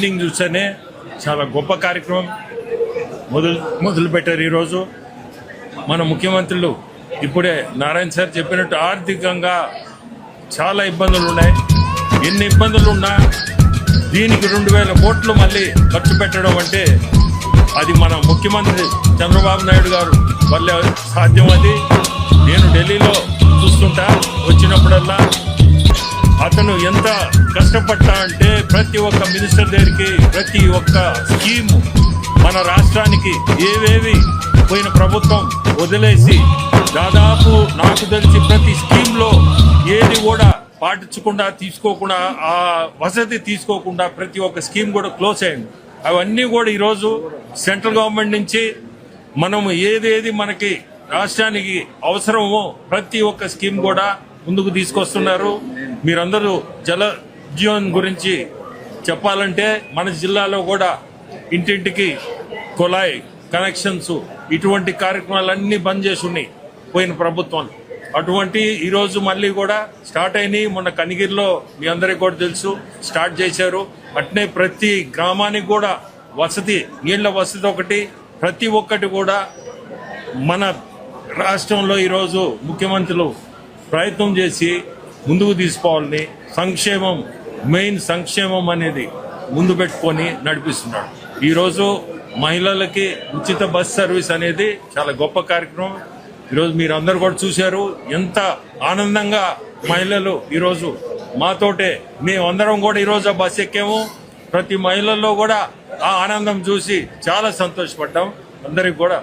Beginning చూస్తేనే చాలా గొప్ప కార్యక్రమం మొదలుపెట్టారు. ఈరోజు మన ముఖ్యమంత్రులు ఇప్పుడే నారాయణ సార్ చెప్పినట్టు ఆర్థికంగా చాలా ఇబ్బందులు ఉన్నాయి. ఎన్ని ఇబ్బందులు ఉన్నా దీనికి 2000 కోట్లు మళ్ళీ ఖర్చు పెట్టడం అంటే అది మన ముఖ్యమంత్రి చంద్రబాబు నాయుడు గారు వల్లే సాధ్యం. అది నేను ఢిల్లీలో చూస్తుంటా, వచ్చినప్పుడల్లా అతను ఎంత కష్టపడ్డా అంటే ప్రతి ఒక్క మినిస్టర్ దగ్గరికి ప్రతి ఒక్క స్కీము మన రాష్ట్రానికి ఏవేవి పోయిన ప్రభుత్వం వదిలేసి దాదాపు నాకు తెలిసి ప్రతి స్కీమ్లో ఏది కూడా పాటించకుండా తీసుకోకుండా ఆ వసతి తీసుకోకుండా ప్రతి ఒక్క స్కీమ్ కూడా క్లోజ్ అయింది. అవన్నీ కూడా ఈరోజు సెంట్రల్ గవర్నమెంట్ నుంచి మనము ఏదేది మనకి రాష్ట్రానికి అవసరమో ప్రతి ఒక్క స్కీమ్ కూడా ముందుకు తీసుకొస్తున్నారు. మీరందరూ జల జీవన్ గురించి చెప్పాలంటే మన జిల్లాలో కూడా ఇంటింటికి కుళాయి కనెక్షన్స్ ఇటువంటి కార్యక్రమాలన్నీ బంద్ చేసి ఉన్నాయి పోయిన ప్రభుత్వం. అటువంటి ఈరోజు మళ్ళీ కూడా స్టార్ట్ అయినాయి. మొన్న కనిగిరిలో మీ అందరికీ కూడా తెలుసు స్టార్ట్ చేశారు. అట్నే ప్రతి గ్రామానికి కూడా వసతి, నీళ్ల వసతి ఒకటి ప్రతి ఒక్కటి కూడా మన రాష్ట్రంలో ఈరోజు ముఖ్యమంత్రులు ప్రయత్నం చేసి ముందుకు తీసుకోవాలని సంక్షేమం, మెయిన్ సంక్షేమం అనేది ముందు పెట్టుకొని నడిపిస్తున్నాడు. ఈరోజు మహిళలకి ఉచిత బస్ సర్వీస్ అనేది చాలా గొప్ప కార్యక్రమం. ఈరోజు మీరు అందరు కూడా చూశారు ఎంత ఆనందంగా మహిళలు ఈరోజు మాతోటే మేమందరం కూడా ఈరోజు ఆ బస్ ఎక్కాము. ప్రతి మహిళల్లో కూడా ఆ ఆనందం చూసి చాలా సంతోషపడ్డాం. అందరికి కూడా